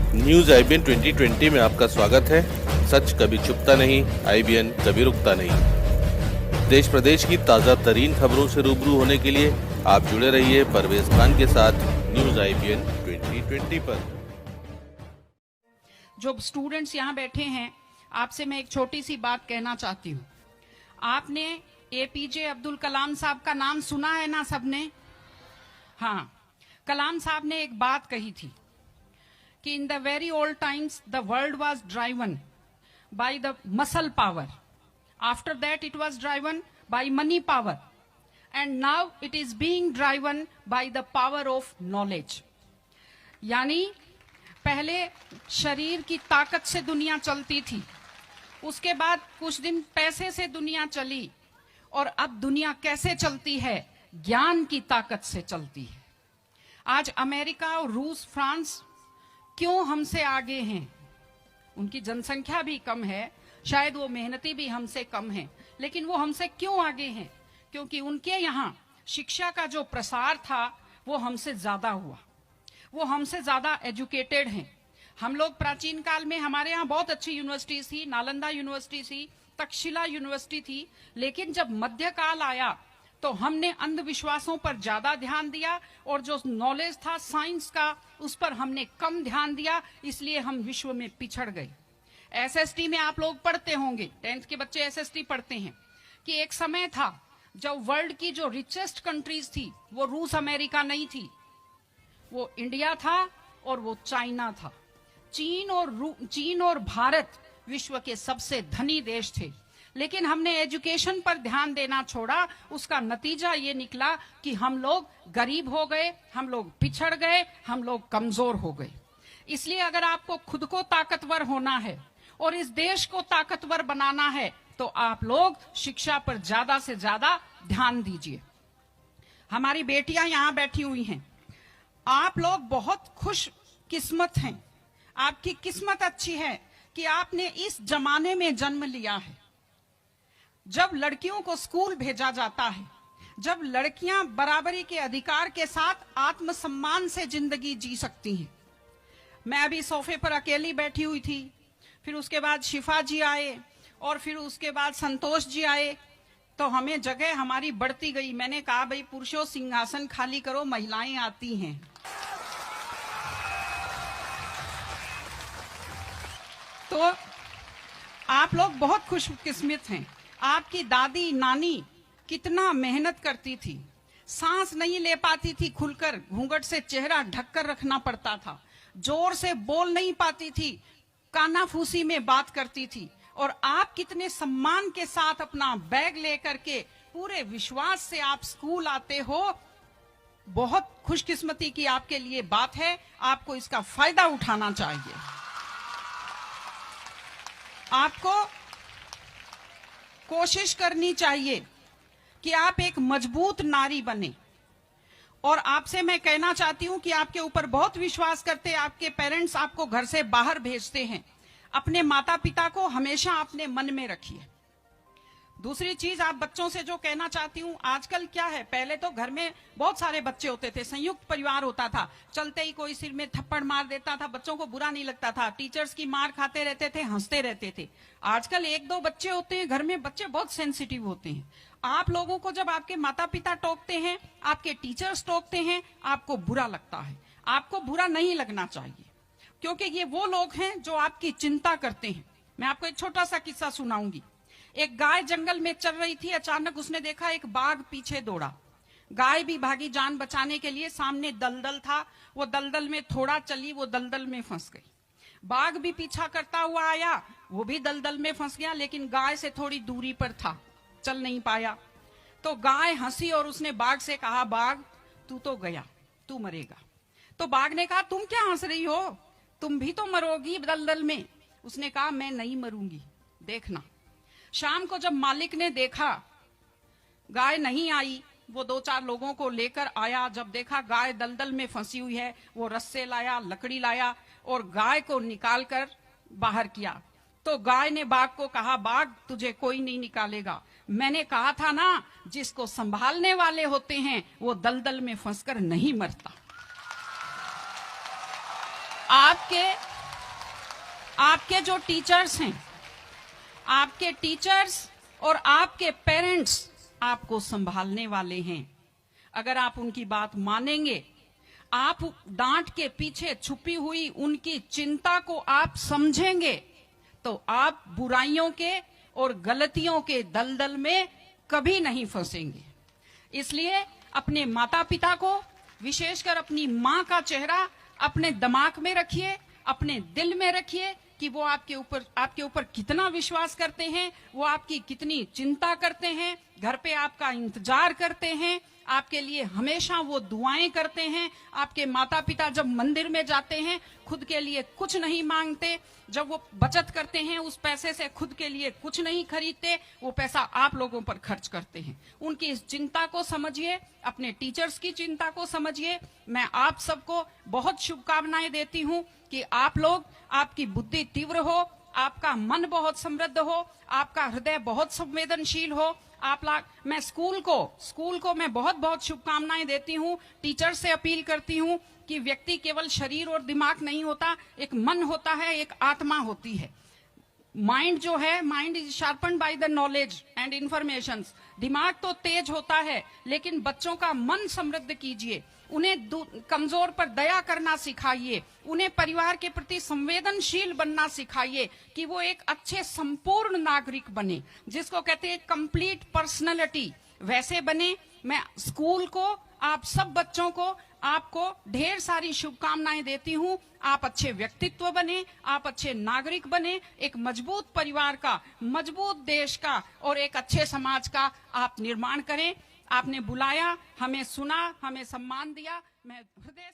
News IBN 2020 में आपका स्वागत है। सच कभी छुपता नहीं, आईबीएन कभी रुकता नहीं। देश प्रदेश की ताजा तरीन खबरों से रूबरू होने के लिए आप जुड़े रहिए परवेज खान के साथ न्यूज आईबीएन 2020 पर। जो स्टूडेंट्स यहाँ बैठे हैं, आपसे मैं एक छोटी सी बात कहना चाहती हूँ। आपने एपीजे अब्दुल कलाम साहब का नाम सुना है ना सबने? हाँ, कलाम साहब ने एक बात कही थी कि in the very old times the world was driven by the muscle power, after that it was driven by money power, and now it is being driven by the power of knowledge. यानी पहले शरीर की ताकत से दुनिया चलती थी, उसके बाद कुछ दिन पैसे से दुनिया चली, और अब दुनिया कैसे चलती है? ज्ञान की ताकत से चलती है। आज अमेरिका और रूस, फ्रांस क्यों हमसे आगे हैं? उनकी जनसंख्या भी कम है, शायद वो मेहनती भी हमसे कम है, लेकिन वो हमसे क्यों आगे हैं? क्योंकि उनके यहाँ शिक्षा का जो प्रसार था वो हमसे ज्यादा हुआ, वो हमसे ज्यादा एजुकेटेड हैं। हम लोग प्राचीन काल में, हमारे यहाँ बहुत अच्छी यूनिवर्सिटी थी, नालंदा यूनिवर्सिटी थी, तक्षशिला यूनिवर्सिटी थी, लेकिन जब मध्यकाल आया तो हमने अंधविश्वासों पर ज्यादा ध्यान दिया, और जो नॉलेज था साइंस का उस पर हमने कम ध्यान दिया, इसलिए हम विश्व में पिछड़ गए। एसएसटी में आप लोग पढ़ते होंगे, 10th के बच्चे एसएसटी पढ़ते हैं, कि एक समय था जब वर्ल्ड की जो रिचेस्ट कंट्रीज थी वो रूस अमेरिका नहीं थी, वो इंडिया था और वो चाइना था। चीन और भारत विश्व के सबसे धनी देश थे, लेकिन हमने एजुकेशन पर ध्यान देना छोड़ा। उसका नतीजा ये निकला कि हम लोग गरीब हो गए, हम लोग पिछड़ गए, हम लोग कमजोर हो गए। इसलिए अगर आपको खुद को ताकतवर होना है और इस देश को ताकतवर बनाना है तो आप लोग शिक्षा पर ज्यादा से ज्यादा ध्यान दीजिए। हमारी बेटियां यहाँ बैठी हुई हैं, आप लोग बहुत खुश किस्मत हैं। आपकी किस्मत अच्छी है कि आपने इस जमाने में जन्म लिया है जब लड़कियों को स्कूल भेजा जाता है, जब लड़कियां बराबरी के अधिकार के साथ आत्मसम्मान से जिंदगी जी सकती हैं। मैं अभी सोफे पर अकेली बैठी हुई थी, फिर उसके बाद शिफा जी आए, और फिर उसके बाद संतोष जी आए, तो हमें जगह हमारी बढ़ती गई। मैंने कहा, भाई पुरुषों सिंहासन खाली करो, महिलाएं आती हैं। तो आप लोग बहुत खुशकिस्मत हैं। आपकी दादी नानी कितना मेहनत करती थी, सांस नहीं ले पाती थी खुलकर, घूंघट से चेहरा ढककर रखना पड़ता था, जोर से बोल नहीं पाती थी, कानाफूसी में बात करती थी, और आप कितने सम्मान के साथ अपना बैग लेकर के पूरे विश्वास से आप स्कूल आते हो। बहुत खुशकिस्मती की आपके लिए बात है, आपको इसका फायदा उठाना चाहिए। आपको कोशिश करनी चाहिए कि आप एक मजबूत नारी बने। और आपसे मैं कहना चाहती हूं कि आपके ऊपर बहुत विश्वास करते, आपके पेरेंट्स आपको घर से बाहर भेजते हैं, अपने माता पिता को हमेशा अपने मन में रखिए। दूसरी चीज, आप बच्चों से जो कहना चाहती हूँ, आजकल क्या है, पहले तो घर में बहुत सारे बच्चे होते थे, संयुक्त परिवार होता था, चलते ही कोई सिर में थप्पड़ मार देता था, बच्चों को बुरा नहीं लगता था, टीचर्स की मार खाते रहते थे, हंसते रहते थे। आजकल 1-2 बच्चे होते हैं घर में, बच्चे बहुत सेंसिटिव होते हैं। आप लोगों को जब आपके माता पिता टोकते हैं, आपके टीचर्स टोकते हैं, आपको बुरा लगता है। आपको बुरा नहीं लगना चाहिए, क्योंकि ये वो लोग हैं जो आपकी चिंता करते हैं। मैं आपको एक छोटा सा किस्सा सुनाऊंगी। एक गाय जंगल में चल रही थी, अचानक उसने देखा एक बाघ पीछे दौड़ा। गाय भी भागी जान बचाने के लिए, सामने दलदल था, वो दलदल में थोड़ा चली, वो दलदल में फंस गई। बाघ भी पीछा करता हुआ आया, वो भी दलदल में फंस गया, लेकिन गाय से थोड़ी दूरी पर था, चल नहीं पाया। तो गाय हंसी और उसने बाघ से कहा, बाघ तू तो गया, तू मरेगा। तो बाघ ने कहा, तुम क्या हंस रही हो, तुम भी तो मरोगी दलदल में। उसने कहा, मैं नहीं मरूंगी, देखना। शाम को जब मालिक ने देखा गाय नहीं आई, वो 2-4 लोगों को लेकर आया। जब देखा गाय दलदल में फंसी हुई है, वो रस्से लाया, लकड़ी लाया और गाय को निकालकर बाहर किया। तो गाय ने बाघ को कहा, बाघ तुझे कोई नहीं निकालेगा, मैंने कहा था ना, जिसको संभालने वाले होते हैं वो दलदल में फंसकर नहीं मरता। आपके जो टीचर्स हैं, आपके टीचर्स और आपके पेरेंट्स आपको संभालने वाले हैं। अगर आप उनकी बात मानेंगे, आप डांट के पीछे छुपी हुई उनकी चिंता को आप समझेंगे, तो आप बुराइयों के और गलतियों के दलदल में कभी नहीं फंसेंगे। इसलिए अपने माता पिता को, विशेषकर अपनी माँ का चेहरा अपने दिमाग में रखिए, अपने दिल में रखिए कि वो आपके ऊपर कितना विश्वास करते हैं, वो आपकी कितनी चिंता करते हैं, घर पे आपका इंतजार करते हैं, आपके लिए हमेशा वो दुआएं करते हैं। आपके माता पिता जब मंदिर में जाते हैं खुद के लिए कुछ नहीं मांगते, जब वो बचत करते हैं उस पैसे से खुद के लिए कुछ नहीं खरीदते, वो पैसा आप लोगों पर खर्च करते हैं। उनकी इस चिंता को समझिए, अपने टीचर्स की चिंता को समझिए। मैं आप सबको बहुत शुभकामनाएं देती हूं कि आप लोग, आपकी बुद्धि तीव्र हो, आपका मन बहुत समृद्ध हो, आपका हृदय बहुत संवेदनशील हो। मैं स्कूल को मैं बहुत बहुत शुभकामनाएं देती हूं। टीचर से अपील करती हूं कि व्यक्ति केवल शरीर और दिमाग नहीं होता, एक मन होता है, एक आत्मा होती है। माइंड जो है, mind is sharpened by the knowledge and information. दिमाग तो तेज होता है, लेकिन बच्चों का मन समृद्ध कीजिए, उन्हें कमजोर पर दया करना सिखाइए, उन्हें परिवार के प्रति संवेदनशील बनना सिखाइए कि वो एक अच्छे संपूर्ण नागरिक बने, जिसको कहते हैं कंप्लीट पर्सनैलिटी, वैसे बने। मैं स्कूल को, आप सब बच्चों को, आपको ढेर सारी शुभकामनाएं देती हूं। आप अच्छे व्यक्तित्व बने, आप अच्छे नागरिक बने, एक मजबूत परिवार का, मजबूत देश का और एक अच्छे समाज का आप निर्माण करें। आपने बुलाया, हमें सुना, हमें सम्मान दिया, मैं हृदय